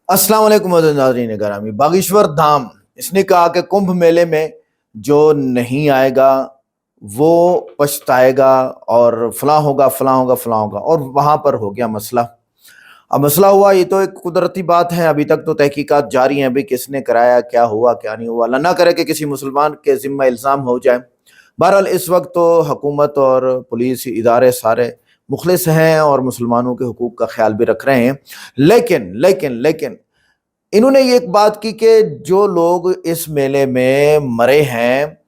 अस्सलाम वालेकुम नाज़रीन गिरामी। बागेश्वर धाम इसने कहा कि कुंभ मेले में जो नहीं आएगा वो पछताएगा और फलां होगा फलां होगा फलां होगा, और वहां पर हो गया मसला। अब मसला हुआ, ये तो एक कुदरती बात है, अभी तक तो तहकीकात जारी हैं, अभी किसने कराया, क्या हुआ क्या नहीं हुआ, अल्लाह ना करे कि किसी मुसलमान के जिम्मा इल्ज़ाम हो जाए। बहरहाल इस वक्त तो हुकूमत और पुलिस इदारे सारे मुखलिस हैं और मुसलमानों के हुकूक का ख्याल भी रख रहे हैं। लेकिन लेकिन लेकिन इन्होंने ये एक बात की कि जो लोग इस मेले में मरे हैं,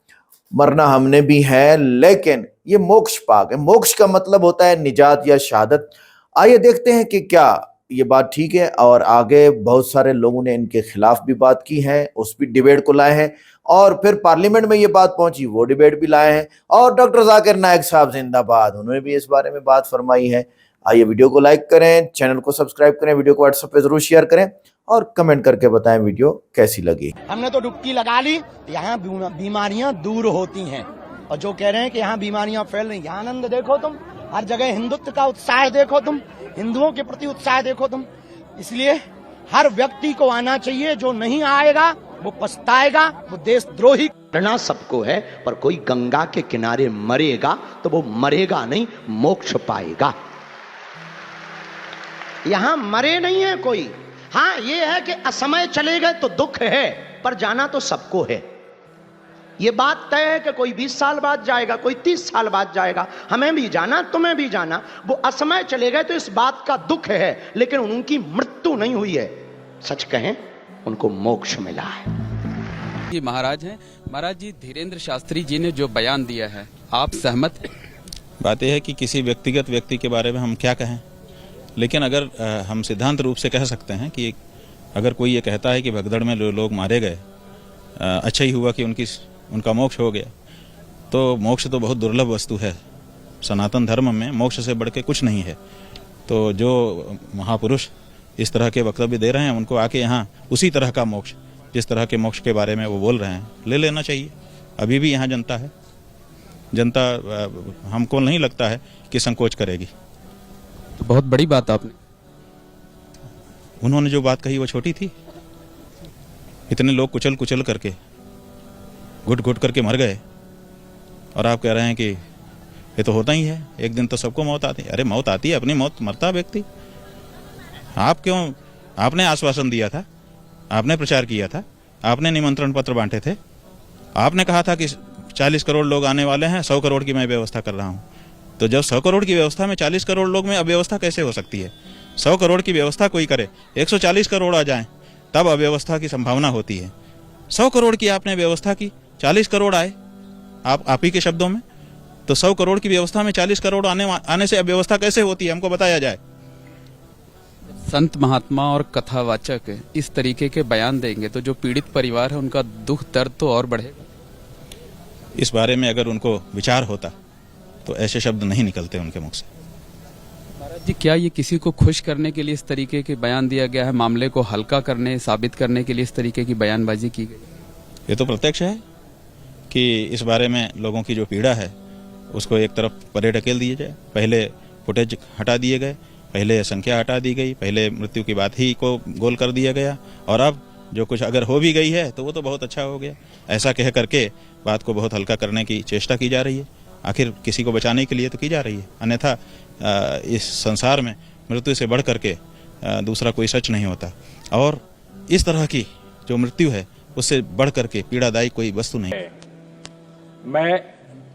मरना हमने भी है, लेकिन ये मोक्ष पाक है। मोक्ष का मतलब होता है निजात या शहादत। आइए देखते हैं कि क्या ये बात ठीक है। और आगे बहुत सारे लोगों ने इनके खिलाफ भी बात की है, उस भी डिबेट को लाए हैं, और फिर पार्लियामेंट में ये बात पहुंची, वो डिबेट भी लाए हैं। और डॉक्टर जाकिर नाइक साहब जिंदाबाद, उन्होंने भी इस बारे में बात फरमाई है। आइए वीडियो को लाइक करें, चैनल को सब्सक्राइब करें, वीडियो को व्हाट्सएप पे जरूर शेयर करें और कमेंट करके बताएं वीडियो कैसी लगी। हमने तो डुबकी लगा ली, यहाँ बीमारियां दूर होती हैं। और जो कह रहे हैं कि यहाँ बीमारियां फैल रही, यहाँ आनंद देखो तुम, हर जगह हिंदुत्व का उत्साह देखो तुम, हिंदुओं के प्रति उत्साह देखो तुम। इसलिए हर व्यक्ति को आना चाहिए, जो नहीं आएगा वो पछताएगा, वो देशद्रोही। मरना सबको है, पर कोई गंगा के किनारे मरेगा तो वो मरेगा नहीं, मोक्ष पाएगा। यहां मरे नहीं है कोई। हाँ, ये है कि असमय चले गए तो दुख है, पर जाना तो सबको है। ये बात तय है कि कोई 20 साल बाद जाएगा, कोई 30 साल बाद जाएगा, हमें भी जाना, तुम्हें भी जाना। वो असमय चले गए तो इस बात का दुख है, लेकिन उनकी मृत्यु नहीं हुई है। सच कहें, उनको मोक्ष मिला है। जी महाराज हैं। महाराज जी, धीरेन्द्र शास्त्री जी ने जो बयान दिया है, आप सहमत? बात यह है कि किसी व्यक्तिगत व्यक्ति के बारे में हम क्या कहें, लेकिन अगर हम सिद्धांत रूप से कह सकते हैं कि अगर कोई ये कहता है कि भगदड़ में लोग मारे गए, अच्छा ही हुआ कि उनका मोक्ष हो गया, तो मोक्ष तो बहुत दुर्लभ वस्तु है। सनातन धर्म में मोक्ष से बढ़ के कुछ नहीं है। तो जो महापुरुष इस तरह के वक्तव्य दे रहे हैं, उनको आके यहाँ उसी तरह का मोक्ष, जिस तरह के मोक्ष के बारे में वो बोल रहे हैं, ले लेना चाहिए। अभी भी यहाँ जनता है, जनता हमको नहीं लगता है कि संकोच करेगी। तो बहुत बड़ी बात आपने, उन्होंने जो बात कही वो छोटी थी? इतने लोग कुचल कुचल करके, घुट घुट करके मर गए, और आप कह रहे हैं कि ये तो होता ही है, एक दिन तो सबको मौत आती है। अरे मौत आती है, अपनी मौत मरता व्यक्ति। आप क्यों? आपने आश्वासन दिया था, आपने प्रचार किया था, आपने निमंत्रण पत्र बांटे थे, आपने कहा था कि 40 करोड़ लोग आने वाले हैं, 100 करोड़ की मैं व्यवस्था कर रहा हूं। तो जब 100 करोड़ की व्यवस्था में 40 करोड़ लोग में अव्यवस्था कैसे हो सकती है? 100 करोड़ की व्यवस्था कोई करे, 140 करोड़ आ जाएं, तब अव्यवस्था की संभावना होती है। 100 करोड़ की आपने व्यवस्था की, 40 करोड़ आए, आप ही के शब्दों में। तो 100 करोड़ की व्यवस्था में 40 करोड़ आने से अव्यवस्था कैसे होती है, हमको बताया जाए। संत महात्मा और कथावाचक इस तरीके के बयान देंगे तो जो पीड़ित परिवार है उनका दुख दर्द तो और बढ़ेगा। इस बारे में अगर उनको विचार होता तो ऐसे शब्द नहीं निकलते उनके मुख से। महाराज जी, क्या ये किसी को खुश करने के लिए इस तरीके के बयान दिया गया है? मामले को हल्का करने, साबित करने के लिए इस तरीके की बयानबाजी की गई? ये तो प्रत्यक्ष है कि इस बारे में लोगों की जो पीड़ा है उसको एक तरफ परे ढकेल दिया जाए। पहले फुटेज हटा दिए गए, पहले संख्या हटा दी गई, पहले मृत्यु की बात ही को गोल कर दिया गया, और अब जो कुछ अगर हो भी गई है तो वो तो बहुत अच्छा हो गया। ऐसा कह करके बात को बहुत हल्का करने की चेष्टा की जा रही है। आखिर किसी को बचाने के लिए तो की जा रही है, अन्यथा इस संसार में मृत्यु से बढ़ करके दूसरा कोई सच नहीं होता। और इस तरह की जो मृत्यु है उससे बढ़ करके पीड़ादायी कोई वस्तु नहीं है। मैं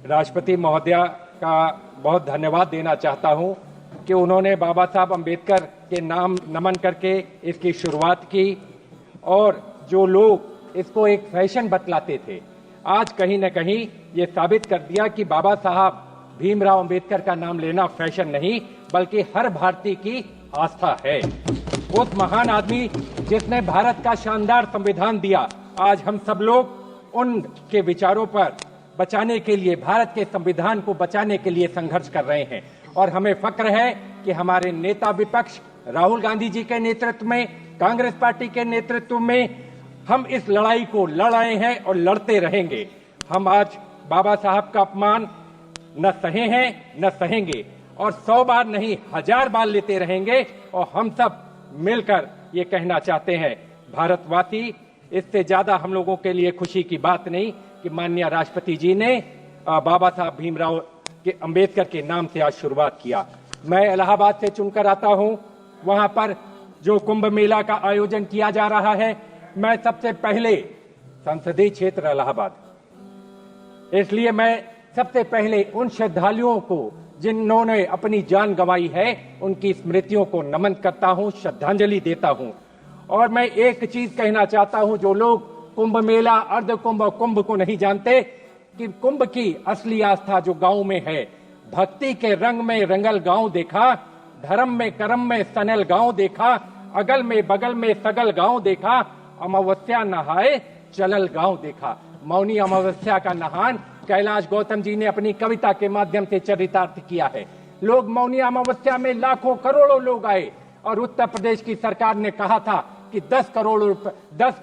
राष्ट्रपति महोदया का बहुत धन्यवाद देना चाहता हूं कि उन्होंने बाबा साहब अम्बेडकर के नाम नमन करके इसकी शुरुआत की, और जो लोग इसको एक फैशन बतलाते थे, आज कहीं न कहीं ये साबित कर दिया कि बाबा साहब भीमराव अंबेडकर का नाम लेना फैशन नहीं, बल्कि हर भारतीय की आस्था है। उस महान आदमी जिसने भारत का शानदार संविधान दिया, आज हम सब लोग उनके विचारों पर बचाने के लिए, भारत के संविधान को बचाने के लिए संघर्ष कर रहे हैं। और हमें फक्र है कि हमारे नेता विपक्ष राहुल गांधी जी के नेतृत्व में, कांग्रेस पार्टी के नेतृत्व में हम इस लड़ाई को लड़ रहे हैं और लड़ते रहेंगे। हम आज बाबा साहब का अपमान न सहे हैं न सहेंगे, और 100 बार नहीं 1000 बार लेते रहेंगे, और हम सब मिलकर ये कहना चाहते हैं भारतवासी। इससे ज्यादा हम लोगों के लिए खुशी की बात नहीं कि माननीय राष्ट्रपति जी ने बाबा साहब भीमराव के अंबेडकर के नाम से आज शुरुआत किया। मैं इलाहाबाद से चुनकर आता हूं, वहां पर जो कुंभ मेला का आयोजन किया जा रहा है, मैं सबसे पहले संसदीय क्षेत्र इलाहाबाद, इसलिए मैं सबसे पहले उन श्रद्धालुओं को जिन्होंने अपनी जान गंवाई है उनकी स्मृतियों को नमन करता हूं, श्रद्धांजलि देता हूं। और मैं एक चीज कहना चाहता हूं, जो लोग कुंभ मेला, अर्ध कुंभ और कुंभ को नहीं जानते, कि कुंभ की असली आस्था जो गांव में है, भक्ति के रंग में रंगल गांव देखा, धर्म में कर्म में सनल गांव देखा, अगल में बगल में सगल गांव देखा, अमावस्या नहाए चलल गांव देखा। मौनी अमावस्या का नहान कैलाश गौतम जी ने अपनी कविता के माध्यम से चरितार्थ किया है। लोग मौनी अमावस्या में लाखों करोड़ों लोग आए और उत्तर प्रदेश की सरकार ने कहा था कि 10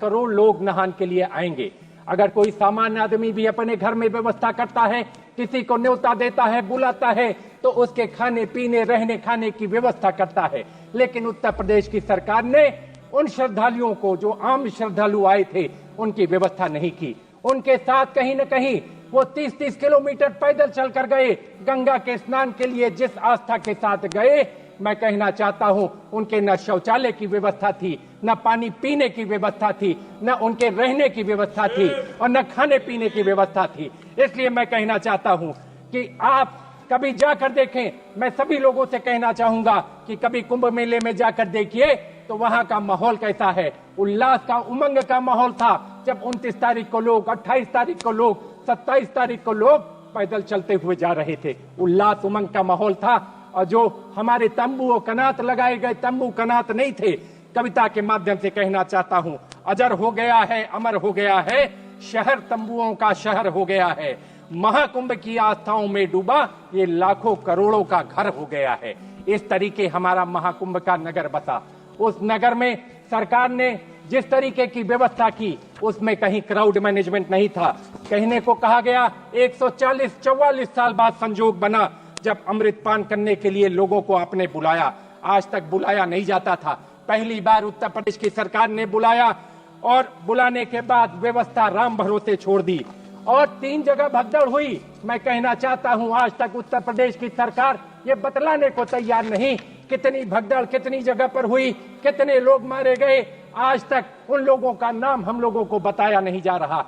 करोड़ लोग नहान के लिए आएंगे। अगर कोई सामान्य आदमी भी अपने घर में व्यवस्था करता है, किसी को न्योता देता है, बुलाता है, तो उसके खाने पीने रहने खाने की व्यवस्था करता है। लेकिन उत्तर प्रदेश की सरकार ने उन श्रद्धालुओं को, जो आम श्रद्धालु आए थे, उनकी व्यवस्था नहीं की। उनके साथ कहीं न कहीं वो 30-30 किलोमीटर पैदल चलकर गए गंगा के स्नान के लिए। जिस आस्था के साथ गए, मैं कहना चाहता हूं, उनके न शौचालय की व्यवस्था थी, न पानी पीने की व्यवस्था थी, न उनके रहने की व्यवस्था थी, और न खाने पीने की व्यवस्था थी। इसलिए मैं कहना चाहता हूं कि आप कभी जाकर देखें। मैं सभी लोगों से कहना चाहूंगा कि कभी कुंभ मेले में जाकर देखिए तो वहां का माहौल कैसा है। उल्लास का, उमंग का माहौल था जब 29 तारीख को लोग, 28 तारीख को लोग, 27 तारीख को लोग पैदल चलते हुए जा रहे थे। उल्लास उमंग का माहौल था। और जो हमारे तंबू और कनात लगाए गए, तंबू कनात नहीं थे। कविता के माध्यम से कहना चाहता हूं, अजर हो गया है, अमर हो गया है, शहर तंबुओं का शहर हो गया है, महाकुंभ की आस्थाओं में डूबा ये लाखों करोड़ों का घर हो गया है। इस तरीके हमारा महाकुंभ का नगर बसा। उस नगर में सरकार ने जिस तरीके की व्यवस्था की, उसमें कहीं क्राउड मैनेजमेंट नहीं था। कहने को कहा गया 144 साल बाद संजोग बना जब अमृतपान करने के लिए लोगों को आपने बुलाया। आज तक बुलाया नहीं जाता था, पहली बार उत्तर प्रदेश की सरकार ने बुलाया, और बुलाने के बाद व्यवस्था राम भरोसे छोड़ दी और 3 जगह भगदड़ हुई। मैं कहना चाहता हूं, आज तक उत्तर प्रदेश की सरकार ये बतलाने को तैयार नहीं कितनी भगदड़ कितनी जगह पर हुई, कितने लोग मारे गए। आज तक उन लोगों का नाम हम लोगों को बताया नहीं जा रहा।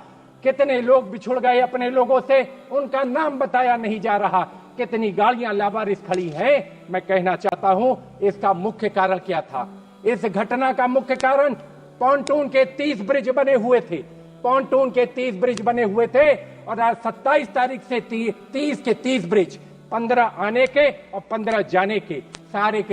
कितने लोग बिछुड़ गए अपने लोगों से, उनका नाम बताया नहीं जा रहा। कितनी गाड़ियां लावारिस खड़ी हैं। मैं कहना चाहता हूं, इसका मुख्य कारण क्या था? इस घटना का मुख्य कारण पॉन्टून के 30 ब्रिज बने हुए थे। पॉन्टून के 30 ब्रिज बने हुए थे और आज 27 तारीख से 30 के 30 ब्रिज, 15 आने के और 15 जाने के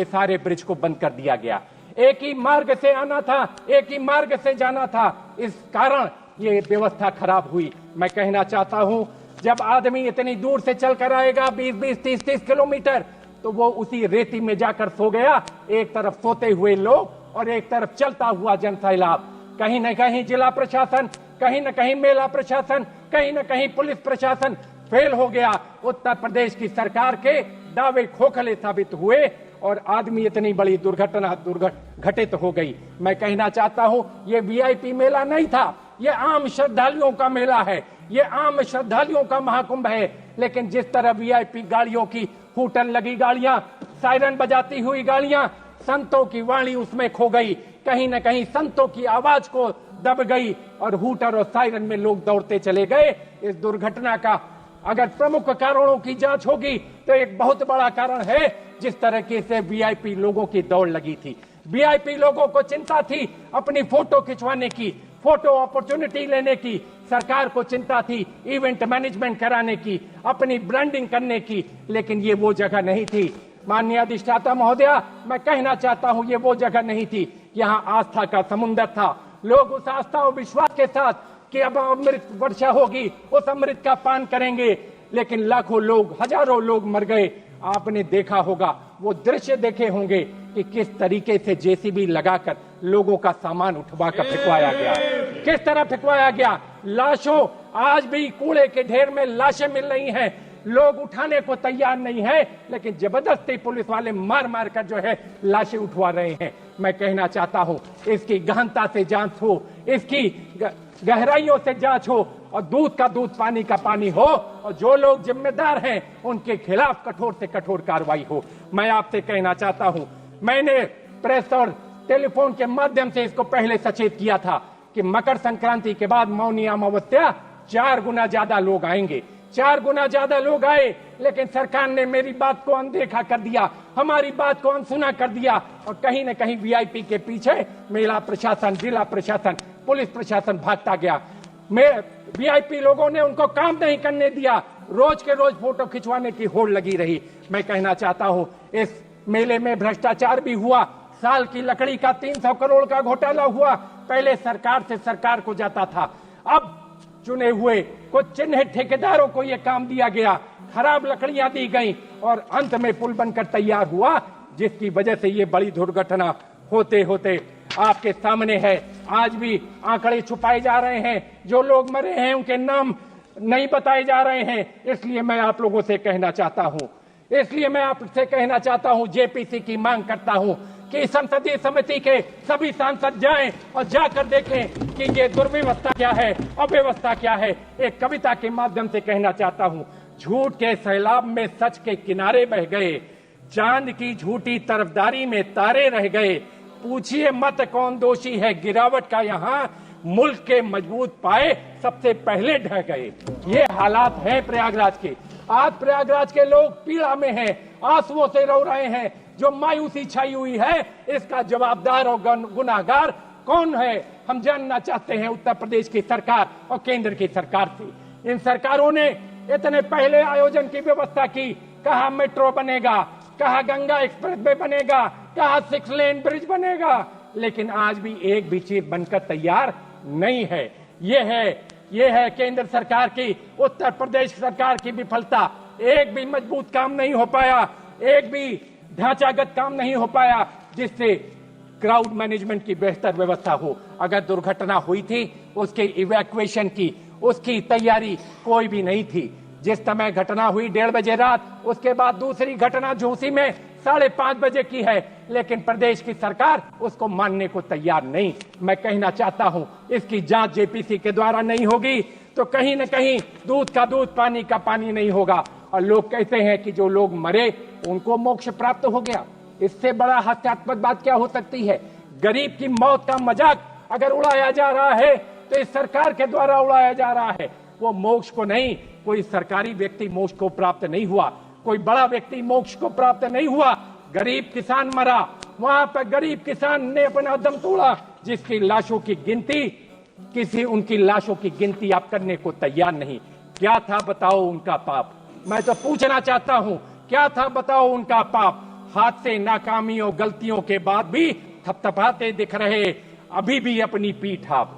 सारे ब्रिज को बंद कर दिया गया। एक ही मार्ग से आना था, एक ही मार्ग से जाना था। इस कारण ये व्यवस्था खराब हुई। मैं कहना चाहता हूं, जब आदमी इतनी दूर से चलकर आएगा 20-20, 30-30 किलोमीटर, तो वो उसी रेती में जाकर सो गया। एक तरफ सोते हुए लोग और एक तरफ चलता हुआ जनसैलाब। कहीं न कहीं जिला प्रशासन, कहीं न कहीं मेला प्रशासन, कहीं न कहीं पुलिस प्रशासन फेल हो गया। उत्तर प्रदेश की सरकार के दावे खोखले साबित हुए और आदमी इतनी बड़ी दुर्घटना घटित हो गई। मैं कहना चाहता हूं, ये वीआईपी मेला नहीं था, ये आम श्रद्धालुओं का मेला है, ये आम श्रद्धालुओं का महाकुंभ है। लेकिन जिस तरह वीआईपी गाड़ियों की हूटन लगी गाड़ियां, सायरन बजाती हुई गाड़ियां, संतों की वाणी उसमें खो गई। कहीं न कहीं संतों की आवाज को दब गई और हूटर और सायरन में लोग दौड़ते चले गए। इस दुर्घटना का अगर प्रमुख कारणों की जांच होगी तो एक बहुत बड़ा कारण है जिस तरीके से वीआईपी लोगों की दौड़ लगी थी। वीआईपी लोगों को चिंता थी अपनी फोटो खिंचवाने की, फोटो अपॉर्चुनिटी लेने की। सरकार को चिंता थी इवेंट मैनेजमेंट कराने की, अपनी ब्रांडिंग करने की। लेकिन ये वो जगह नहीं थी। माननीय अधिष्ठाता महोदया, मैं कहना चाहता हूं, ये वो जगह नहीं थी। यहाँ आस्था का समुद्र था। लोग उस आस्था और विश्वास के साथ कि अब अमृत वर्षा होगी, उस अमृत का पान करेंगे। लेकिन लाखों लोग, हजारों लोग मर गए। आपने देखा होगा, वो दृश्य देखे होंगे कि किस तरीके से जेसीबी लगाकर लोगों का सामान उठवाकर फेंकवाया गया, किस तरह फेंकवाया गया। लाशों, आज भी कूड़े के ढेर में लाशें मिल रही हैं। लोग उठाने को तैयार नहीं है, लेकिन जबरदस्ती पुलिस वाले मार मार कर जो है लाशें उठवा रहे हैं। मैं कहना चाहता हूं, इसकी गहनता से जांच हो, इसकी गहराइयों से जांच हो और दूध का दूध पानी का पानी हो और जो लोग जिम्मेदार हैं उनके खिलाफ कठोर से कठोर कार्रवाई हो। मैं आपसे कहना चाहता हूं, मैंने प्रेस और टेलीफोन के माध्यम से इसको पहले सचेत किया था कि मकर संक्रांति के बाद मौनी अमावस्या 4 गुना ज्यादा लोग आएंगे। 4 गुना ज्यादा लोग आए, लेकिन सरकार ने मेरी बात को अनदेखा कर दिया, हमारी बात को अनसुना कर दिया और कहीं न कहीं वीआईपी के पीछे मेला प्रशासन, जिला प्रशासन, पुलिस प्रशासन भागता गया। वीआईपी लोगों ने उनको काम नहीं करने दिया, रोज के रोज फोटो खिंचवाने की होड़ लगी रही। मैं कहना चाहता हूं, इस मेले में भ्रष्टाचार भी हुआ, साल की लकड़ी का 300 करोड़ का घोटाला हुआ। पहले सरकार से सरकार को जाता था, अब चुने हुए कुछ चिन्हित ठेकेदारों को यह काम दिया गया, खराब लकड़ियां दी गई और अंत में पुल बनकर तैयार हुआ, जिसकी वजह से ये बड़ी दुर्घटना होते होते आपके सामने है। आज भी आंकड़े छुपाए जा रहे हैं, जो लोग मरे हैं उनके नाम नहीं बताए जा रहे हैं। इसलिए मैं आप लोगों से कहना चाहता हूं, जेपीसी की मांग करता हूं कि संसदीय समिति के सभी सांसद जाएं और जाकर देखें कि ये दुर्व्यवस्था क्या है, अव्यवस्था क्या है। एक कविता के माध्यम से कहना चाहता हूं, झूठ के सैलाब में सच के किनारे बह गए, चांद की झूठी तरफदारी में तारे रह गए, पूछिए मत कौन दोषी है गिरावट का, यहाँ मुल्क के मजबूत पाए सबसे पहले ढह गए। ये हालात हैं प्रयागराज के। आज प्रयागराज के लोग पीड़ा में हैं, आंसुओं से रो रहे हैं। जो मायूसी छाई हुई है, इसका जवाबदार और गुनाहगार कौन है, हम जानना चाहते हैं उत्तर प्रदेश की सरकार और केंद्र की सरकार से। इन सरकारों ने इतने पहले आयोजन की व्यवस्था की, कहा मेट्रो बनेगा, कहा गंगा एक्सप्रेस वे बनेगा, कहा 6 लेन ब्रिज बनेगा, लेकिन आज भी एक भी चीज बनकर तैयार नहीं है। ये है केंद्र सरकार की, उत्तर प्रदेश सरकार की विफलता। एक भी मजबूत काम नहीं हो पाया, एक भी ढांचागत काम नहीं हो पाया जिससे क्राउड मैनेजमेंट की बेहतर व्यवस्था हो। अगर दुर्घटना हुई थी, उसके इवैक्यूएशन की, उसकी तैयारी कोई भी नहीं थी। जिस समय घटना हुई 1:30 बजे रात, उसके बाद दूसरी घटना झूसी में 5:30 बजे की है, लेकिन प्रदेश की सरकार उसको मानने को तैयार नहीं। मैं कहना चाहता हूं, इसकी जांच जेपीसी के द्वारा नहीं होगी तो कहीं न कहीं दूध का दूध पानी का पानी नहीं होगा। और लोग कहते हैं कि जो लोग मरे उनको मोक्ष प्राप्त हो गया। इससे बड़ा हास्यास्पद बात क्या हो सकती है? गरीब की मौत का मजाक अगर उड़ाया जा रहा है तो इस सरकार के द्वारा उड़ाया जा रहा है। वो मोक्ष को नहीं, कोई सरकारी व्यक्ति मोक्ष को प्राप्त नहीं हुआ, कोई बड़ा व्यक्ति मोक्ष को प्राप्त नहीं हुआ। गरीब किसान मरा, वहां पर गरीब किसान ने अपना दम तोड़ा, जिसकी लाशों की गिनती उनकी लाशों की गिनती आप करने को तैयार नहीं। क्या था बताओ उनका पाप? मैं तो पूछना चाहता हूं, क्या था बताओ उनका पाप? हादसे, नाकामियों, गलतियों के बाद भी थपथपाते दिख रहे, अभी भी अपनी पीठ आप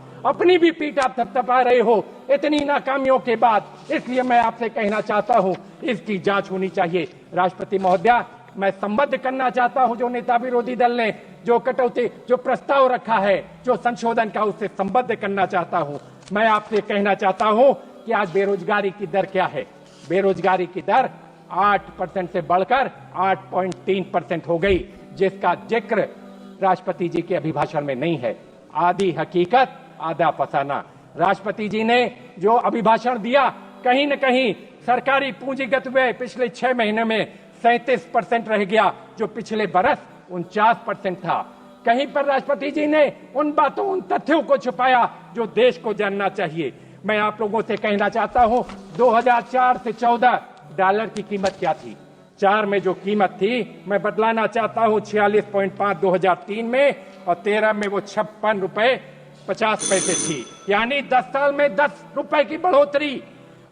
थपथपा रहे हो इतनी नाकामियों के बाद। इसलिए मैं आपसे कहना चाहता हूं, इसकी जांच होनी चाहिए। राष्ट्रपति महोदया, मैं संबद्ध करना चाहता हूं जो नेता विरोधी दल ने जो कटौती, जो प्रस्ताव रखा है, जो संशोधन का, उससे संबद्ध करना चाहता हूं। मैं आपसे कहना चाहता हूं कि आज बेरोजगारी की दर क्या है? बेरोजगारी की दर 8% से बढ़कर 8.3% हो गई, जिसका जिक्र राष्ट्रपति जी के अभिभाषण में नहीं है। आधी हकीकत आधा फसाना। राष्ट्रपति जी ने जो अभिभाषण दिया, कहीं न कहीं सरकारी पूंजीगत व्यय पिछले 6 महीने में 37% रह गया, जो पिछले बरस 49% था। कहीं पर राष्ट्रपति जी ने उन बातों, उन तथ्यों को छुपाया जो देश को जानना चाहिए। मैं आप लोगों से कहना चाहता हूं, 2004 से 14 डॉलर की कीमत क्या थी? 4 में जो कीमत थी, मैं बदलाना चाहता हूं, 46.5 2003 में, और 13 में वो 56 रुपए 50 पैसे थी। यानी 10 साल में 10 रुपए की बढ़ोतरी,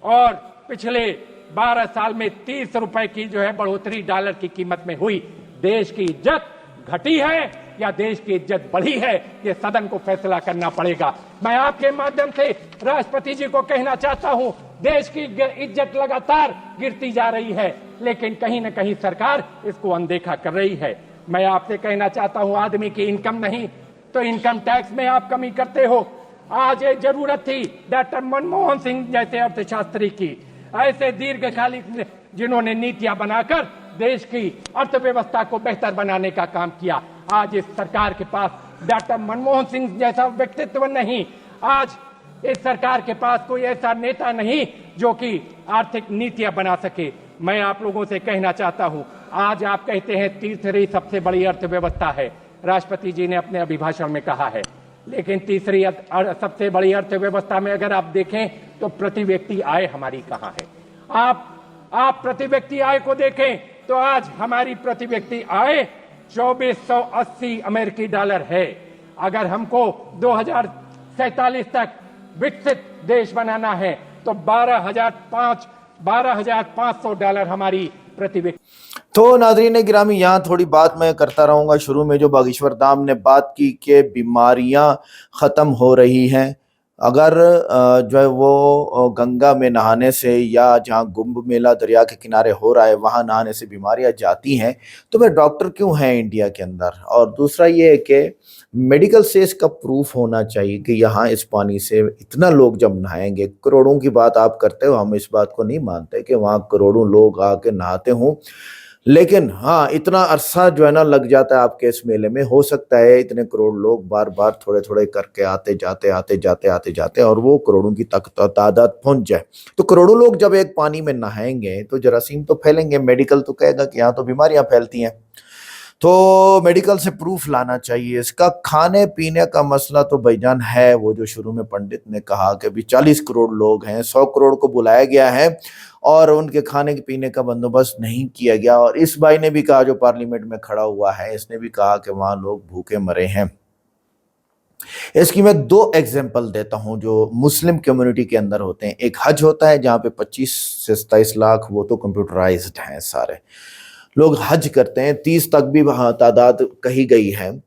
और पिछले 12 साल में 30 रुपए की जो है बढ़ोतरी डॉलर की कीमत में हुई। देश की इज्जत घटी है या देश की इज्जत बढ़ी है, ये सदन को फैसला करना पड़ेगा। मैं आपके माध्यम से राष्ट्रपति जी को कहना चाहता हूं, देश की इज्जत लगातार गिरती जा रही है, लेकिन कहीं न कहीं सरकार इसको अनदेखा कर रही है। मैं आपसे कहना चाहता हूं, आदमी की इनकम नहीं तो इनकम टैक्स में आप कमी करते हो। आज एक जरूरत थी डॉक्टर मनमोहन सिंह जैसे अर्थशास्त्री की, ऐसे दीर्घकालिक जिन्होंने नीतियां बनाकर देश की अर्थव्यवस्था को बेहतर बनाने का काम किया। आज इस सरकार के पास डॉक्टर मनमोहन सिंह जैसा व्यक्तित्व नहीं, आज इस सरकार के पास कोई ऐसा नेता नहीं जो कि आर्थिक नीतियां बना सके। मैं आप लोगों से कहना चाहता हूं, आज आप कहते हैं तीसरी सबसे बड़ी अर्थव्यवस्था है, राष्ट्रपति जी ने अपने अभिभाषण में कहा है, लेकिन तीसरी सबसे बड़ी अर्थव्यवस्था में अगर आप देखें तो प्रति व्यक्ति आय हमारी कहां है। आप प्रति व्यक्ति आय को देखें तो आज हमारी प्रति व्यक्ति आय 2480 अमेरिकी डॉलर है। अगर हमको 2047 तक विकसित देश बनाना है तो 12,500 डॉलर हमारी प्रति व्यक्ति। तो नाज़रीन गिरामी, यहाँ थोड़ी बात मैं करता रहूँगा। शुरू में जो बागेश्वर धाम ने बात की कि बीमारियाँ ख़त्म हो रही हैं, अगर जो है वो गंगा में नहाने से या जहाँ कुंभ मेला दरिया के किनारे हो रहा है वहाँ नहाने से बीमारियाँ जाती हैं, तो वह डॉक्टर क्यों हैं इंडिया के अंदर? और दूसरा ये है कि मेडिकल से इसका प्रूफ होना चाहिए कि यहाँ इस पानी से इतना लोग जब नहाएंगे, करोड़ों की बात आप करते हो, हम इस बात को नहीं मानते कि वहाँ करोड़ों लोग आके नहाते हों, लेकिन हाँ इतना अरसा जो है ना लग जाता है आपके इस मेले में। हो सकता है इतने करोड़ लोग बार बार थोड़े थोड़े करके आते जाते और वो करोड़ों की तादाद पहुंच जाए। तो करोड़ों लोग जब एक पानी में नहाएंगे तो जरासीम तो फैलेंगे, मेडिकल तो कहेगा कि यहाँ तो बीमारियां फैलती हैं। तो मेडिकल से प्रूफ लाना चाहिए। इसका खाने पीने का मसला तो भाईजान है, वो जो शुरू में पंडित ने कहा कि भी 40 करोड़ लोग हैं, 100 करोड़ को बुलाया गया है और उनके खाने पीने का बंदोबस्त नहीं किया गया। और इस भाई ने भी कहा, जो पार्लियामेंट में खड़ा हुआ है, इसने भी कहा कि वहां लोग भूखे मरे हैं। इसकी मैं 2 एग्जाम्पल देता हूं जो मुस्लिम कम्युनिटी के अंदर होते हैं। एक हज होता है जहां पे 25 से 27 लाख, वो तो कंप्यूटराइज्ड हैं, सारे लोग हज करते हैं। 30 तक भी वहां तादाद कही गई है।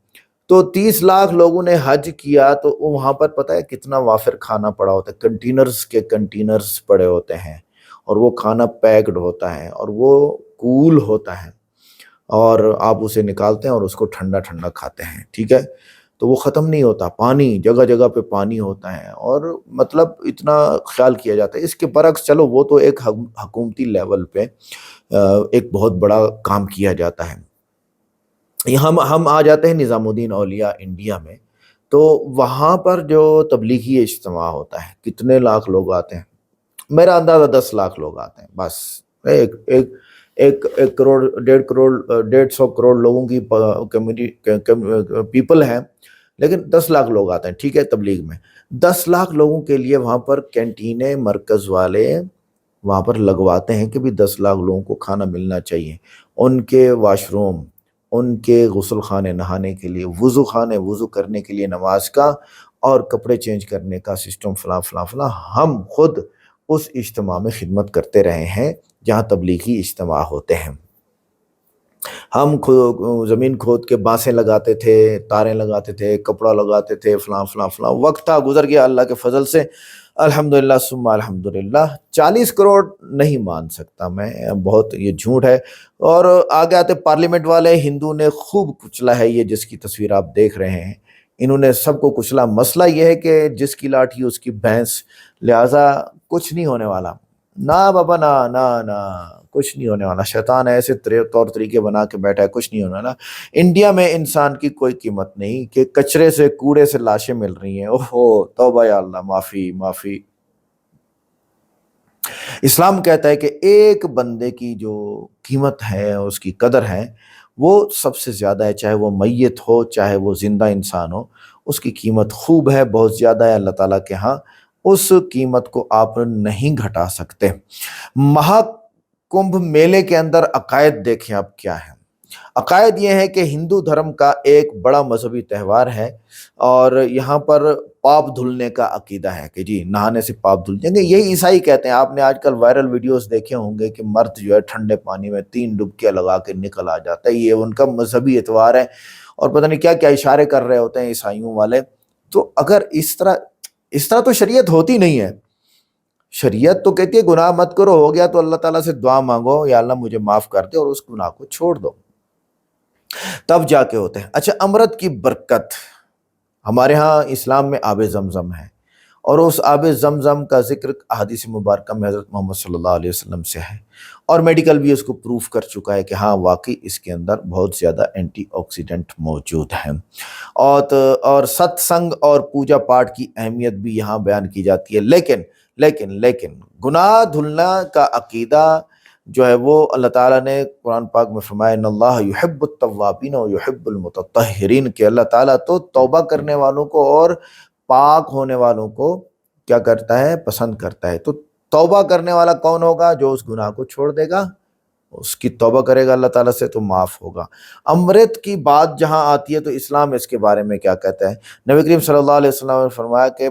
तो 30 लाख लोगों ने हज किया तो वहां पर पता है कितना वाफिर खाना पड़ा होता है, कंटेनर्स के कंटेनर्स पड़े होते हैं और वो खाना पैक्ड होता है और वो कूल होता है और आप उसे निकालते हैं और उसको ठंडा ठंडा खाते हैं, ठीक है। तो वो ख़त्म नहीं होता, पानी जगह जगह पे पानी होता है और मतलब इतना ख्याल किया जाता है। इसके बरक्स चलो वो तो एक हुकूमती लेवल पे एक बहुत बड़ा काम किया जाता है। हम आ जाते हैं निज़ामुद्दीन औलिया इंडिया में, तो वहाँ पर जो तबलीगी इज्तिमा होता है, कितने लाख लोग आते हैं? मेरा अंदाज़ा 10 लाख लोग आते हैं बस। एक करोड़, 150 करोड़ लोगों की कम्युनिटी पीपल हैं, लेकिन 10 लाख लोग आते हैं, ठीक है, तबलीग में। 10 लाख लोगों के लिए वहाँ पर कैंटीनें मरकज़ वाले वहाँ पर लगवाते हैं कि भी 10 लाख लोगों को खाना मिलना चाहिए। उनके वाशरूम, उनके गुस्ल खाने, नहाने के लिए वुज़ू खाने, वुज़ू करने के लिए नमाज का और कपड़े चेंज करने का सिस्टम फलां फलां फलां। हम खुद उस इज्तिमा में खिदमत करते रहे हैं जहाँ तबलीगी इज्तिमा होते हैं। हम ज़मीन खोद के बांसें लगाते थे, तारें लगाते थे, कपड़ा लगाते थे, फलां फलां फलां। वक्त था, गुजर गया अल्लाह के फजल से, अल्हम्दुलिल्लाह सुम्मा अल्हम्दुलिल्लाह। 40 करोड़ नहीं मान सकता मैं, बहुत ये झूठ है। और आगे आते पार्लियामेंट वाले, हिंदू ने खूब कुचला है, ये जिसकी तस्वीर आप देख रहे हैं, इन्होंने सबको कुचला। मसला ये है कि जिसकी लाठी उसकी भैंस, लिहाजा कुछ नहीं होने वाला। ना बाबा ना ना ना, कुछ नहीं होने वाला। शैतान ऐसे तौर तरीके बना के बैठा है, कुछ नहीं होने वाला। इंडिया में इंसान की कोई कीमत नहीं कि कचरे से, कूड़े से लाशें मिल रही हैं। ओहो तौबा या अल्लाह, माफी माफी। इस्लाम कहता है कि एक बंदे की जो कीमत है, उसकी कदर है, वो सबसे ज़्यादा है, चाहे वो मैयत हो चाहे वो जिंदा इंसान हो, उसकी कीमत खूब है, बहुत ज़्यादा है अल्लाह ताला के यहाँ। उस कीमत को आप नहीं घटा सकते। महाकुंभ मेले के अंदर अकायद देखें आप क्या है। अकायद ये है कि हिंदू धर्म का एक बड़ा मजहबी त्यौहार है और यहाँ पर पाप धुलने का अकीदा है कि जी नहाने से पाप धुल जाएंगे। यही ईसाई कहते हैं। आपने आजकल वायरल वीडियोस देखे होंगे कि मर्द जो है ठंडे पानी में 3 डुबकियां लगा के निकल आ जाता है। ये उनका मजहबी एतवार है और पता नहीं क्या क्या इशारे कर रहे होते हैं ईसाइयों वाले। तो अगर इस तरह तो शरीयत होती नहीं है। शरीयत तो कहती है गुनाह मत करो, हो गया तो अल्लाह ताला से दुआ मांगो, या अल्लाह मुझे माफ कर दे और उस गुनाह को छोड़ दो, तब जाके होते हैं। अच्छा, अमृत की बरकत, हमारे यहाँ इस्लाम में आबे ज़मज़म है और उस आब ज़मज़म का जिक्र अहादीस मुबारक में हज़रत मोहम्मद सल्लल्लाहु अलैहि वसल्लम से है, और मेडिकल भी उसको प्रूफ कर चुका है कि हाँ वाकई इसके अंदर बहुत ज़्यादा एंटीऑक्सीडेंट मौजूद हैं। और सत्संग और पूजा पाठ की अहमियत भी यहाँ बयान की जाती है। लेकिन गुनाह धुलना का अकीदा जो है वो अल्लाह ताला ने कुरान पाक में फरमाया, इन्नल्लाह युहिब्बुत तव्वाबीन व युहिब्बुल मुतत्तहिरीन, कि अल्लाह ताला तो तौबा करने वालों को और पाक होने वालों को क्या करता है, पसंद करता है। तो तौबा करने वाला कौन होगा? जो उस गुनाह को छोड़ देगा, उसकी तौबा करेगा अल्लाह ताला से तो माफ़ होगा। अमृत की बात जहाँ आती है तो इस्लाम इसके बारे में क्या कहता है? नबी करीम सल्लल्लाहु अलैहि वसल्लम ने फरमाया कि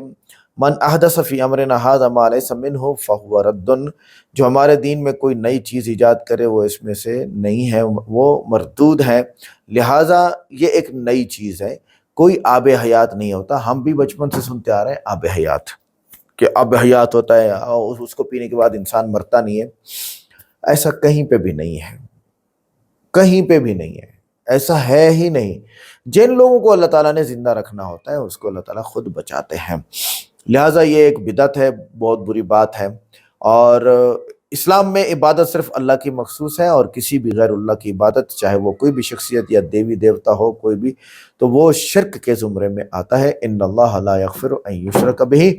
मन अहदस फ़ी अमरिना हाज़ा मा लैसा मिन्हु फ़हुव रद्दुन, जो हमारे दीन में कोई नई चीज़ ईजाद करे वो इसमें से नहीं है, वो मरदूद है। लिहाजा ये एक नई चीज़ है, कोई आब हयात नहीं होता। हम भी बचपन से सुनते आ रहे हैं आब हयात, कि आब हयात होता है और उसको पीने के बाद इंसान मरता नहीं है। ऐसा कहीं पे भी नहीं है, कहीं पे भी नहीं है, ऐसा है ही नहीं। जिन लोगों को अल्लाह ताला ने जिंदा रखना होता है उसको अल्लाह ताला खुद बचाते हैं। लिहाजा ये एक बिदअत है, बहुत बुरी बात है। और इस्लाम में इबादत सिर्फ अल्लाह की मखसूस है, और किसी भी गैरुल्लाह की इबादत, चाहे वो कोई भी शख्सियत या देवी देवता हो कोई भी, तो वो शिर्क के ज़ुमरे में आता है। इन्नल्लाह ला यग़फ़िरु अन युशरक बिही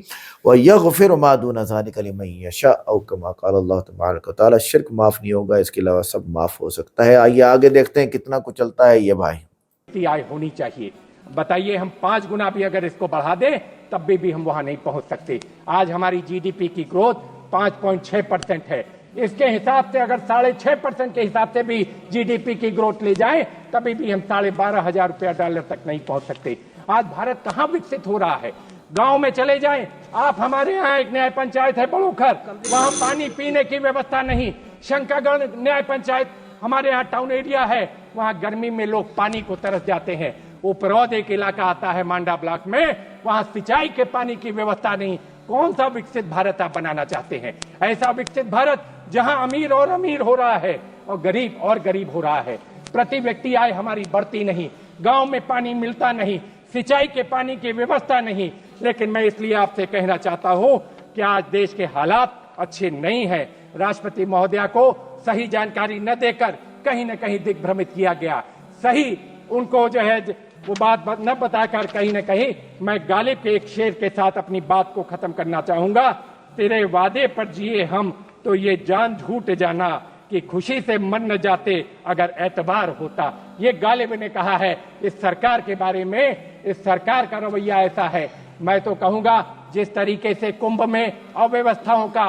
व यग़फ़िरु मा दून ज़ालिका लिमन यशा औ कमा क़ाल अल्लाह तबारक व तआला। शिर्क माफ़ नहीं होगा, इसके अलावा सब माफ़ हो सकता है। आइए आगे देखते हैं कितना कुछ चलता है ये भाई। आय होनी चाहिए। बताइए, हम 5 गुना भी अगर इसको बढ़ा दें तब भी हम वहां नहीं पहुंच सकते। आज हमारी जीडीपी की ग्रोथ 5.6% है। इसके हिसाब से अगर 6.5% के हिसाब से भी जीडीपी की ग्रोथ ले जाएं तभी भी हम 12,500 रुपया डॉलर तक नहीं पहुंच सकते। आज भारत कहां विकसित हो रहा है? गांव में चले जाएं आप, हमारे यहाँ एक न्याय पंचायत है बड़ोखर, वहां पानी पीने की व्यवस्था नहीं। शंकरगढ़ न्याय पंचायत हमारे यहाँ टाउन एरिया है, वहां गर्मी में लोग पानी को तरस जाते हैं। उपरौद एक इलाका आता है मांडा ब्लॉक में, वहां सिंचाई के पानी की व्यवस्था नहीं। कौन सा विकसित भारत आप बनाना चाहते हैं? ऐसा विकसित भारत जहां अमीर और अमीर हो रहा है और गरीब हो रहा है। प्रति व्यक्ति आय हमारी बढ़ती नहीं, गांव में पानी मिलता नहीं, सिंचाई के पानी की व्यवस्था नहीं। लेकिन मैं इसलिए आपसे कहना चाहता हूं कि आज देश के हालात अच्छे नहीं है। राष्ट्रपति महोदया को सही जानकारी न देकर कहीं न कहीं दिग्भ्रमित किया गया। सही उनको जो है वो बात न बताकर कहीं न कहीं मैं गालिब के एक शेर के साथ अपनी बात को खत्म करना चाहूंगा। तेरे वादे पर जिए हम तो ये जान झूठ जाना कि खुशी से मन न जाते अगर एतबार होता। ये गालिब ने कहा है। इस सरकार के बारे में, इस सरकार का रवैया ऐसा है। मैं तो कहूंगा जिस तरीके से कुंभ में अव्यवस्थाओं का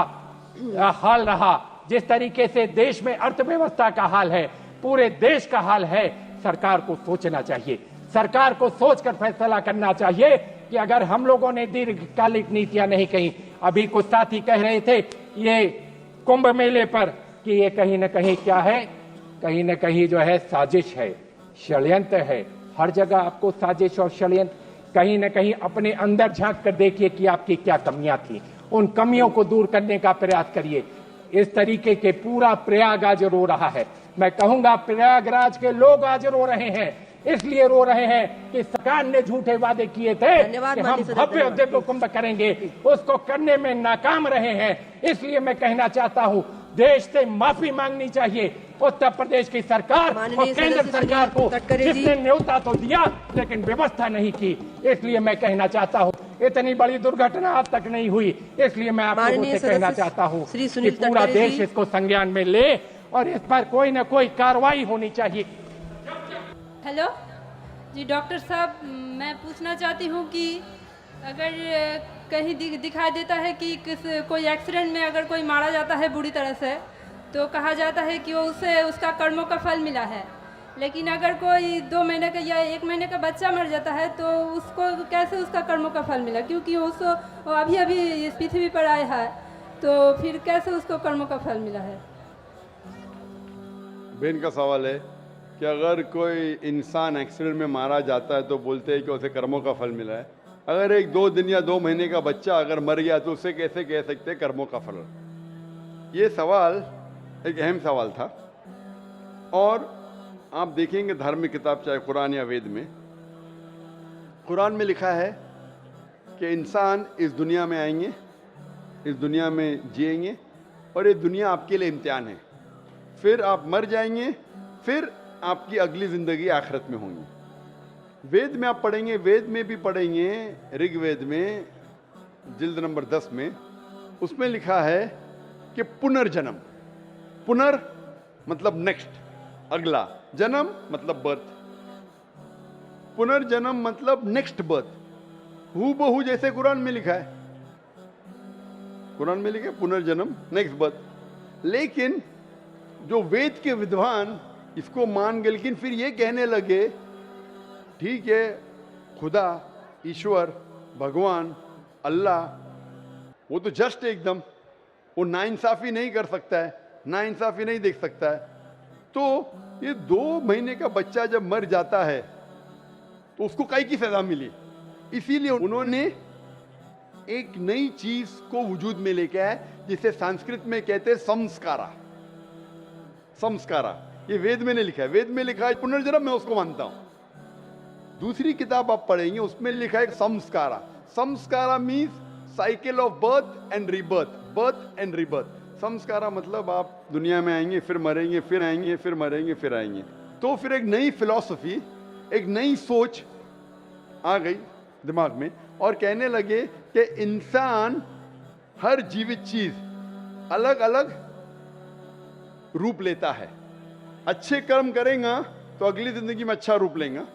हाल रहा, जिस तरीके से देश में अर्थव्यवस्था का हाल है, पूरे देश का हाल है, सरकार को सोचना चाहिए। सरकार को सोचकर फैसला करना चाहिए कि अगर हम लोगों ने दीर्घकालिक नीतियां नहीं कही, अभी कुछ साथी कह रहे थे ये कुंभ मेले पर कि ये कहीं न कहीं क्या है, कहीं न कहीं जो है साजिश है, षड्यंत्र है। हर जगह आपको साजिश और षड्यंत्र, कहीं न कहीं अपने अंदर झांक कर देखिए कि आपकी क्या कमियां थी, उन कमियों को दूर करने का प्रयास करिए। इस तरीके के पूरा प्रयाग आज रो रहा है। मैं कहूंगा प्रयागराज के लोग आज रो रहे हैं, इसलिए रो रहे हैं कि सरकार ने झूठे वादे किए थे कि हम भव्य दिव्य कुंभ करेंगे, उसको करने में नाकाम रहे हैं। इसलिए मैं कहना चाहता हूं देश से माफी मांगनी चाहिए उत्तर प्रदेश की सरकार और केंद्र सरकार को, जिसने न्योता तो दिया लेकिन व्यवस्था नहीं की। इसलिए मैं कहना चाहता हूं इतनी बड़ी दुर्घटना अब तक नहीं हुई। इसलिए मैं आप लोगों से कहना चाहता हूं कि पूरा देश इसको संज्ञान में ले और इस पर कोई न कोई कार्रवाई होनी चाहिए। हेलो जी डॉक्टर साहब, मैं पूछना चाहती हूँ कि अगर कहीं दिखाई देता है कि कोई एक्सीडेंट में अगर कोई मारा जाता है बुरी तरह से, तो कहा जाता है कि वो उसे उसका कर्मों का फल मिला है। लेकिन अगर कोई 2 महीने का या 1 महीने का बच्चा मर जाता है तो उसको कैसे उसका कर्मों का फल मिला? क्योंकि उसको अभी अभी इस पृथ्वी पर आया है, तो फिर कैसे उसको कर्मों का फल मिला है? बहन का सवाल है कि अगर कोई इंसान एक्सीडेंट में मारा जाता है तो बोलते हैं कि उसे कर्मों का फल मिला है। अगर एक 2 दिन या 2 महीने का बच्चा अगर मर गया तो उसे कैसे कह सकते हैं कर्मों का फल? ये सवाल एक अहम सवाल था। और आप देखेंगे धार्मिक किताब चाहे कुरान या वेद में, कुरान में लिखा है कि इंसान इस दुनिया में आएंगे, इस दुनिया में जिएंगे और ये दुनिया आपके लिए इम्तिहान है। फिर आप मर जाएंगे, फिर आपकी अगली ज़िंदगी आखिरत में होंगी। वेद में आप पढ़ेंगे, वेद में भी पढ़ेंगे, ऋग्वेद में जिल्द नंबर 10 में, उसमें लिखा है कि पुनर्जन्म, पुनर मतलब नेक्स्ट, अगला, जन्म मतलब बर्थ, पुनर्जन्म मतलब नेक्स्ट बर्थ, हूबहू जैसे कुरान में लिखा है, कुरान में लिखा है पुनर्जन्म नेक्स्ट बर्थ। लेकिन जो वेद के विद्वान इसको मान गए, लेकिन फिर ये कहने लगे ठीक है, खुदा, ईश्वर, भगवान, अल्लाह, वो तो जस्ट एकदम, वो नाइंसाफी नहीं कर सकता है, नाइंसाफी नहीं देख सकता है। तो ये 2 महीने का बच्चा जब मर जाता है तो उसको कई की सजा मिली। इसीलिए उन्होंने एक नई चीज को वजूद में लेके आए, जिसे संस्कृत में कहते हैं संस्कारा। संस्कारा ये वेद में नहीं लिखा है, वेद में लिखा है पुनर्जन्म, मैं उसको मानता हूं। दूसरी किताब आप पढ़ेंगे, उसमें लिखा है संस्कारा। संस्कारा means cycle of birth and rebirth, birth and rebirth. संस्कारा मतलब आप दुनिया में आएंगे, फिर मरेंगे, फिर आएंगे, फिर मरेंगे, फिर आएंगे। तो फिर एक नई फिलॉसफी, एक नई सोच आ गई दिमाग में और कहने लगे कि इंसान, हर जीवित चीज अलग अलग रूप लेता है। अच्छे कर्म करेगा तो अगली जिंदगी में अच्छा रूप लेगा,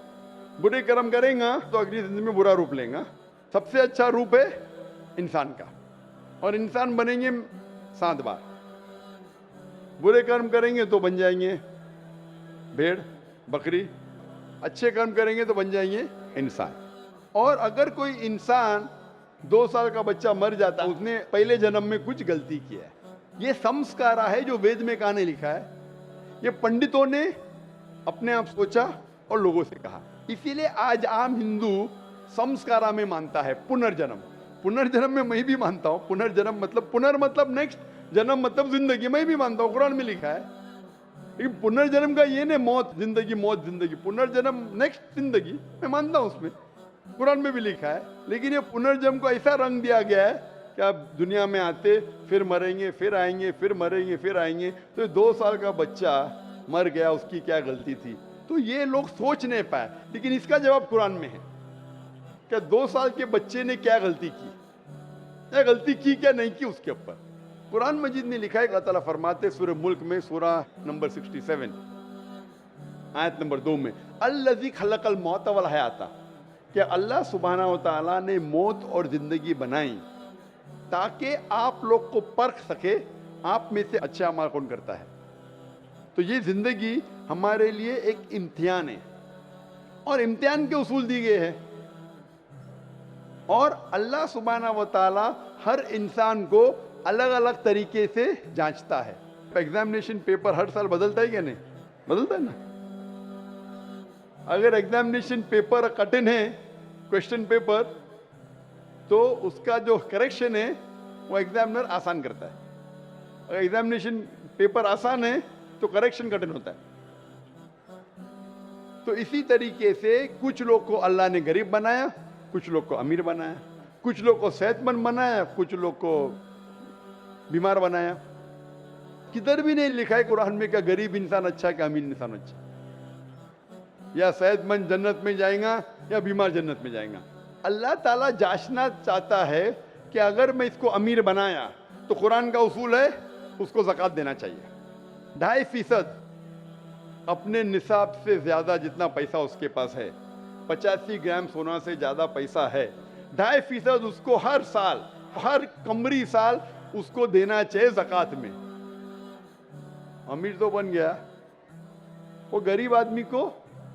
बुरे कर्म करेगा तो अगली जिंदगी में बुरा रूप लेगा। सबसे अच्छा रूप है इंसान का, और इंसान बनेंगे 7 बार। बुरे कर्म करेंगे तो बन जाएंगे भेड़, बकरी, अच्छे कर्म करेंगे तो बन जाएंगे इंसान। और अगर कोई इंसान 2 साल का बच्चा मर जाता, उसने पहले जन्म में कुछ गलती किया है। ये संस्कारा है जो वेद में कहानी लिखा है, ये पंडितों ने अपने आप सोचा और लोगों से कहा। इसीलिए आज आम हिंदू संस्कारा में मानता है पुनर्जन्म। पुनर्जन्म में मैं भी मानता हूं, पुनर्जन्म मतलब पुनर मतलब नेक्स्ट, जन्म मतलब जिंदगी, मैं भी मानता हूं, कुरान में लिखा है। लेकिन पुनर्जन्म का ये नहीं मौत जिंदगी, मौत जिंदगी, पुनर्जन्म नेक्स्ट जिंदगी, मैं मानता हूं उसमें, कुरान में भी लिखा है। लेकिन ये पुनर्जन्म को ऐसा रंग दिया गया है कि आप दुनिया में आते, फिर मरेंगे, फिर आएंगे, फिर मरेंगे, फिर आएंगे। तो 2 साल का बच्चा मर गया, उसकी क्या गलती थी? तो ये लोग सोच नहीं पाए, लेकिन इसका जवाब कुरान में है कि 2 साल के बच्चे ने क्या गलती की, क्या गलती की, क्या नहीं की, उसके ऊपर कुरान मजीद में लिखा है। अल्लाह ताला फरमाते सूरह मुल्क में, सूरह नंबर 67 आयत नंबर 2 में, अल्लज़ी खलक़ल मौत वल हयाता, कि अल्लाह सुब्हानहू व तआला ने मौत और जिंदगी बनाई ताकि आप लोग को परख सके आप में से अच्छा अमल कौन करता है। तो ये जिंदगी हमारे लिए एक इम्तिहान है, और इम्तिहान के उसूल दिए गए हैं, और अल्लाह सुब्हानहू व तआला हर इंसान को अलग अलग तरीके से जांचता है। एग्जामिनेशन पेपर हर साल बदलता है क्या? नहीं बदलता है ना। अगर एग्जामिनेशन पेपर कठिन है, क्वेश्चन पेपर, तो उसका जो करेक्शन है वो एग्जामिनर आसान करता है। अगर एग्जामिनेशन पेपर आसान है तो करेक्शन कठिन होता है। तो इसी तरीके से कुछ लोग को अल्लाह ने गरीब बनाया, कुछ लोग को अमीर बनाया, कुछ लोग को सेहतमंद बनाया, कुछ लोग को बीमार बनाया। किधर भी नहीं लिखा है कुरान में क्या गरीब इंसान अच्छा क्या अमीर इंसान अच्छा, या सेहतमंद जन्नत में जाएगा या बीमार जन्नत में जाएगा। अल्लाह ताला जांचना चाहता है कि अगर मैं इसको अमीर बनाया तो कुरान का उसूल है उसको ज़कात देना चाहिए। 2.5% अपने निसाब से ज्यादा जितना पैसा उसके पास है, 85 ग्राम सोना से ज्यादा पैसा है, 2.5% उसको हर साल, हर कमरी साल उसको देना चाहिए ज़कात में। अमीर तो बन गया, वो गरीब आदमी को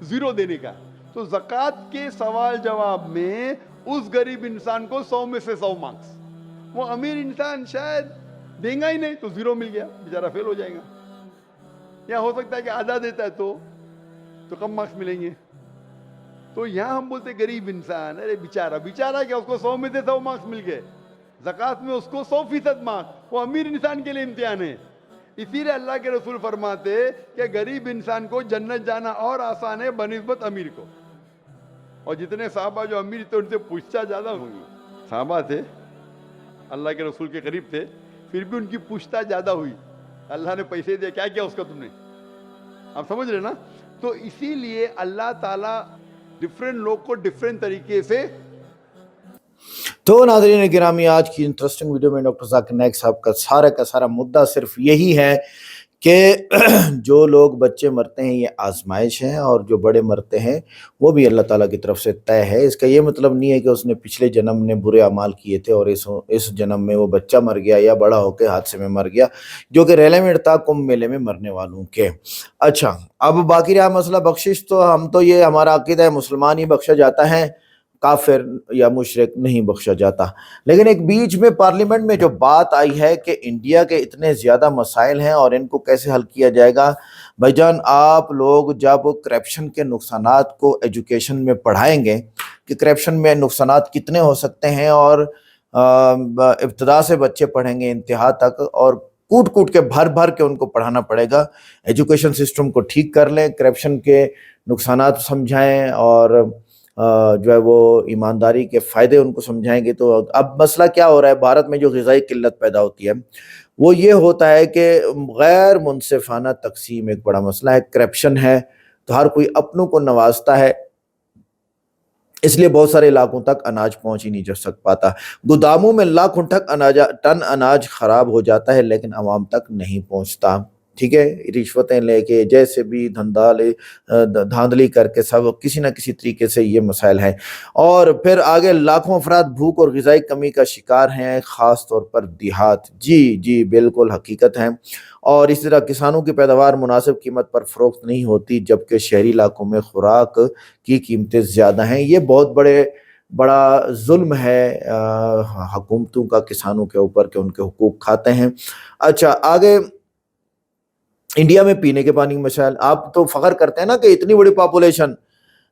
0 देने का। तो ज़कात के सवाल जवाब में उस गरीब इंसान को 100 में से 100 मार्क्स, वो अमीर इंसान शायद देगा ही नहीं तो 0 मिल गया, बेचारा फेल हो जाएगा। या हो सकता है कि आधा देता है तो कम मार्क्स मिलेंगे। तो यहां हम बोलते गरीब इंसान, अरे बेचारा, बेचारा क्या, उसको 100 में से 100 मार्क्स मिल गए, ज़कात में उसको 100% मार्क्स, वो अमीर इंसान के लिए इम्तिहान है। इसीलिए अल्लाह के रसूल फरमाते कि गरीब इंसान को जन्नत जाना और आसान है बनिस्बत अमीर को। और जितने साहबा जो अमीर थे उनसे पूछता ज्यादा होंगी। साहबा थे, अल्लाह के रसूल के करीब थे, फिर भी उनकी पूछताछ ज़्यादा हुई। अल्लाह ने पैसे दिए, क्या किया उसका तुमने? आप समझ रहे ना? तो इसीलिए अल्लाह ताला डिफरेंट लोग को डिफरेंट तरीके से। तो नाज़रीन गिरामी, आज की इंटरेस्टिंग वीडियो में डॉक्टर जाकिर नाइक साहब का सारा मुद्दा सिर्फ यही है कि जो लोग बच्चे मरते हैं ये आजमाइश है, और जो बड़े मरते हैं वो भी अल्लाह ताला की तरफ से तय है। इसका ये मतलब नहीं है कि उसने पिछले जन्म में बुरे अमाल किए थे और इस जन्म में वो बच्चा मर गया या बड़ा होकर हादसे में मर गया, जो कि रेलेवेंट था कुंभ मेले में मरने वालों के। अच्छा, अब बाकी रहा मसला बख्शिश, तो हम तो ये हमारा अकीदा है, मुसलमान ही बख्शा जाता है, काफिर या मुशरिक नहीं बख्शा जाता। लेकिन एक बीच में पार्लियामेंट में जो बात आई है कि इंडिया के इतने ज़्यादा मसाइल हैं और इनको कैसे हल किया जाएगा। भाईजान, आप लोग जब करप्शन के नुकसानात को एजुकेशन में पढ़ाएंगे कि करप्शन में नुकसानात कितने हो सकते हैं, और इब्तदा से बच्चे पढ़ेंगे इंतहा तक, और कूट कूट के भर भर के उनको पढ़ाना पड़ेगा। एजुकेशन सिस्टम को ठीक कर लें, करप्शन के नुकसानात समझाएं, और जो है वो ईमानदारी के फ़ायदे उनको समझाएंगे। तो अब मसला क्या हो रहा है, भारत में जो ग़िज़ाई किल्लत पैदा होती है वो ये होता है कि गैर मुनसिफाना तकसीम एक बड़ा मसला है, करप्शन है, तो हर कोई अपनों को नवाजता है, इसलिए बहुत सारे इलाकों तक अनाज पहुंच ही नहीं जा सक पाता। गोदामों में लाखों टन अनाज खराब हो जाता है लेकिन आवाम तक नहीं पहुंचता। ठीक है, रिश्वतें लेके जैसे भी धांधली करके सब किसी ना किसी तरीके से ये मसाइल हैं। और फिर आगे लाखों अफराद भूख और ग़िज़ाई कमी का शिकार हैं, ख़ास तौर पर देहात। जी बिल्कुल हकीकत है। और इसी तरह किसानों की पैदावार मुनासिब कीमत पर फ़रोख्त नहीं होती, जबकि शहरी इलाकों में खुराक की कीमतें ज़्यादा हैं। ये बहुत बड़ा जुल्म है हुकूमतों का किसानों के ऊपर कि उनके हुकूक खाते हैं। अच्छा, आगे इंडिया में पीने के पानी की मसाइल। आप तो फ़ख्र करते हैं ना कि इतनी बड़ी पॉपुलेशन,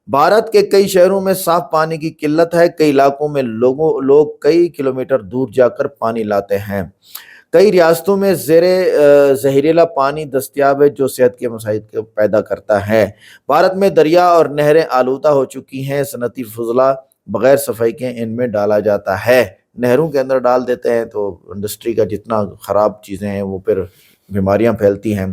भारत के कई शहरों में साफ पानी की किल्लत है, कई इलाकों में लोग कई किलोमीटर दूर जाकर पानी लाते हैं। कई रियासतों में जहरीला पानी दस्तयाब है जो सेहत के मसाइल को पैदा करता है। भारत में दरिया और नहरें आलूदा हो चुकी हैं, सनती फजला बगैर सफाई के इनमें डाला जाता है। नहरों के अंदर डाल देते हैं तो इंडस्ट्री का जितना ख़राब चीज़ें हैं वो फिर बीमारियां फैलती हैं।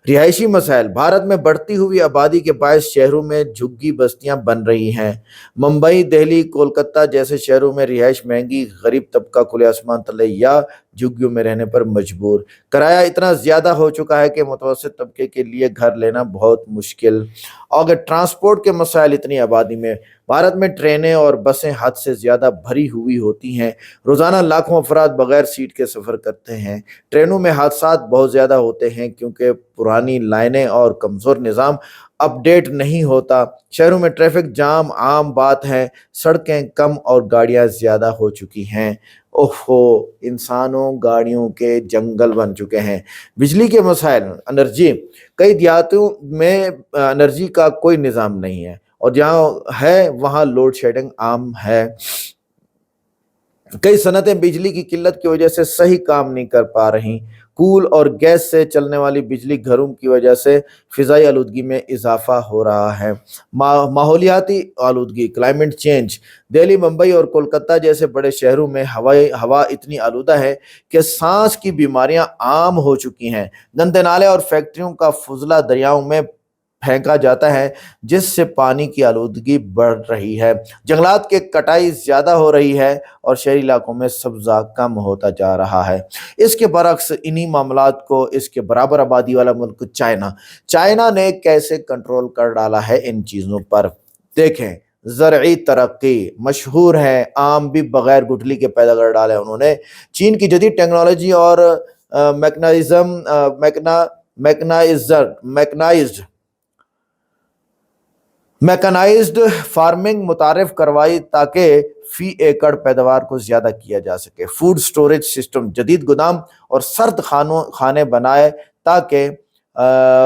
रिहायशी मसाइल। भारत में बढ़ती हुई आबादी के बायस शहरों में झुग्गी बस्तियां बन रही हैं। मुंबई, दिल्ली, कोलकाता जैसे शहरों में रिहाइश महंगी, गरीब तबका खुले आसमान तले या झुग्गियों में रहने पर मजबूर। किराया इतना ज़्यादा हो चुका है कि मुतवस्सित तबके के लिए घर लेना बहुत मुश्किल। और ट्रांसपोर्ट के मसाइल। इतनी आबादी में भारत में ट्रेनें और बसें हद से ज़्यादा भरी हुई होती हैं। रोज़ाना लाखों अफराद बगैर सीट के सफ़र करते हैं। ट्रेनों में हादसात बहुत ज़्यादा होते हैं क्योंकि पुरानी लाइनें और कमज़ोर निज़ाम अपडेट नहीं होता। शहरों में ट्रैफिक जाम आम बात है। सड़कें कम और गाड़ियां ज़्यादा हो चुकी हैं। ओहो, इंसानों गाड़ियों के जंगल बन चुके हैं। बिजली के मसाइल। एनर्जी। कई देहातों में एनर्जी का कोई निज़ाम नहीं है और जहाँ है वहाँ लोड शेडिंग आम है। कई सनतें बिजली की किल्लत की वजह से सही काम नहीं कर पा रही। कूल और गैस से चलने वाली बिजली घरों की वजह से फिजाई आलूदगी में इजाफा हो रहा है। माहौलियाती आलूदगी। Climate change. दिल्ली, मुंबई और कोलकाता जैसे बड़े शहरों में हवा इतनी आलूदा है कि सांस की बीमारियां आम हो चुकी हैं। गंदे नाले और फैक्ट्रियों का फुजला दरियाओं में फेंका जाता है जिससे पानी की आलूदगी बढ़ रही है। जंगलात की कटाई ज़्यादा हो रही है और शहरी इलाकों में सब्ज़ा कम होता जा रहा है। इसके बरक्स इन्हीं मामलात को इसके बराबर आबादी वाला मुल्क चाइना ने कैसे कंट्रोल कर डाला है इन चीज़ों पर। देखें, ज़रई तरक्की मशहूर है, आम भी बगैर गुठली के पैदा कर डाले उन्होंने। चीन की जदीद टेक्नोलॉजी और मैकेनाइज्ड फार्मिंग मुतारिफ करवाई ताकि फी एकड़ पैदावार को ज़्यादा किया जा सके। Food storage system. जदीद गोदाम और सर्द खाने बनाए ताकि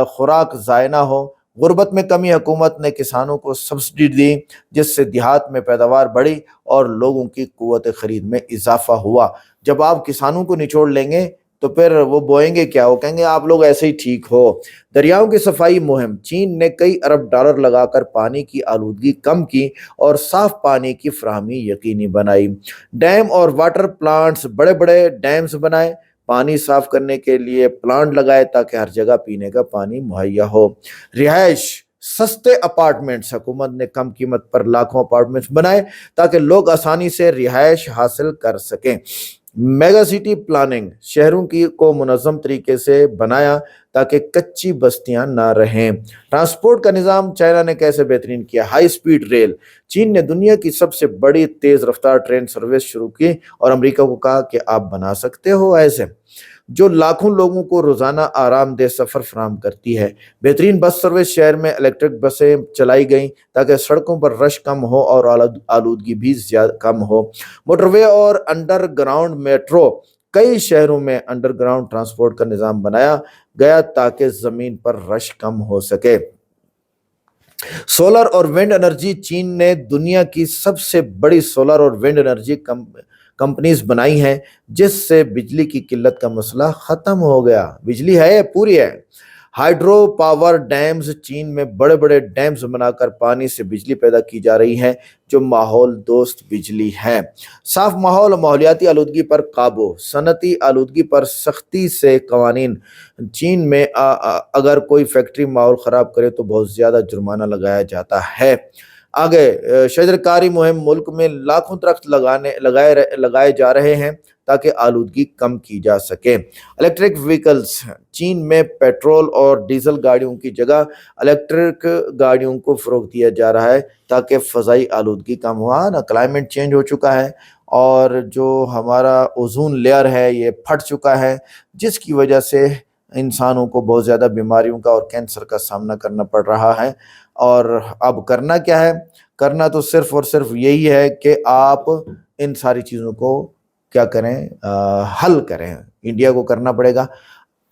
खुराक ज़ाया ना हो। गुर्बत में कमी। हुकूमत ने किसानों को सब्सिडी दी जिससे देहात में पैदावार बढ़ी और लोगों की कुव्वत खरीद में इजाफा हुआ। जब आप किसानों को निचोड़ लेंगे तो फिर वो बोएंगे क्या? वो कहेंगे आप लोग ऐसे ही ठीक हो। दरियाओं की सफाई मुहिम, चीन ने कई अरब डॉलर लगाकर पानी की आलूदगी कम की और साफ पानी की फराहमी यकीनी बनाई। डैम और वाटर प्लांट्स, बड़े बड़े डैम्स बनाए, पानी साफ करने के लिए प्लांट लगाए ताकि हर जगह पीने का पानी मुहैया हो। रिहायश, सस्ते अपार्टमेंट्स, हुकूमत ने कम कीमत पर लाखों अपार्टमेंट्स बनाए ताकि लोग आसानी से रिहायश हासिल कर सकें। मेगा सिटी प्लानिंग, शहरों की को मुनज़्ज़म तरीके से बनाया ताकि कच्ची बस्तियां ना रहें। ट्रांसपोर्ट का निज़ाम चाइना ने कैसे बेहतरीन किया? हाई स्पीड रेल, चीन ने दुनिया की सबसे बड़ी तेज रफ्तार ट्रेन सर्विस शुरू की और अमेरिका को कहा कि आप बना सकते हो ऐसे, जो लाखों लोगों को रोजाना आरामदेह सफर फराहम करती है। बेहतरीन बस सर्विस, शहर में इलेक्ट्रिक बसें चलाई गई ताकि सड़कों पर रश कम हो और आलूदगी भी ज्यादा कम हो। मोटरवे और अंडरग्राउंड मेट्रो, कई शहरों में अंडरग्राउंड ट्रांसपोर्ट का निजाम बनाया गया ताकि जमीन पर रश कम हो सके। सोलर और विंड एनर्जी, चीन ने दुनिया की सबसे बड़ी सोलर और विंड एनर्जी कंपनीज बनाई हैं, जिससे बिजली की किल्लत का मसला खत्म हो गया। बिजली है, पूरी है। हाइड्रो पावर डैम्स, चीन में बड़े बड़े डैम्स बनाकर पानी से बिजली पैदा की जा रही है जो माहौल दोस्त बिजली है। साफ माहौल और माहौलियाती आलूदगी पर काबू, सनती आलूदगी पर सख्ती से कवानीन। चीन में अगर कोई फैक्ट्री माहौल खराब करे तो बहुत ज्यादा जुर्माना लगाया जाता है। आगे शजरकारी मुहिम, मुल्क में लाखों दरख्त लगाए जा रहे हैं ताकि आलूदगी कम की जा सके। इलेक्ट्रिक व्हीकल्स, चीन में पेट्रोल और डीजल गाड़ियों की जगह इलेक्ट्रिक गाड़ियों को फरोग दिया जा रहा है ताकि फ़ज़ाई आलूदगी कम हुआ ना। क्लाइमेट चेंज हो चुका है और जो हमारा ओजोन लेयर है ये फट चुका है, जिसकी वजह से इंसानों को बहुत ज़्यादा बीमारियों का और कैंसर का सामना करना पड़ रहा है। और अब करना क्या है? करना तो सिर्फ और सिर्फ यही है कि आप इन सारी चीज़ों को क्या करें, हल करें। इंडिया को करना पड़ेगा।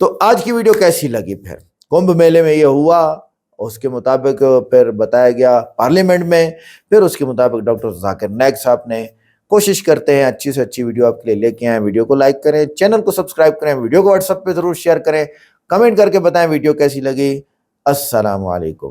तो आज की वीडियो कैसी लगी? फिर कुंभ मेले में ये हुआ, उसके मुताबिक फिर बताया गया पार्लियामेंट में, फिर उसके मुताबिक डॉक्टर जाकिर नाइक साहब ने। कोशिश करते हैं अच्छी से अच्छी वीडियो आपके लिए लेके आए। वीडियो को लाइक करें, चैनल को सब्सक्राइब करें, वीडियो को व्हाट्सएप पे जरूर शेयर करें, कमेंट करके बताएं वीडियो कैसी लगी। अस्सलाम वालेकुम।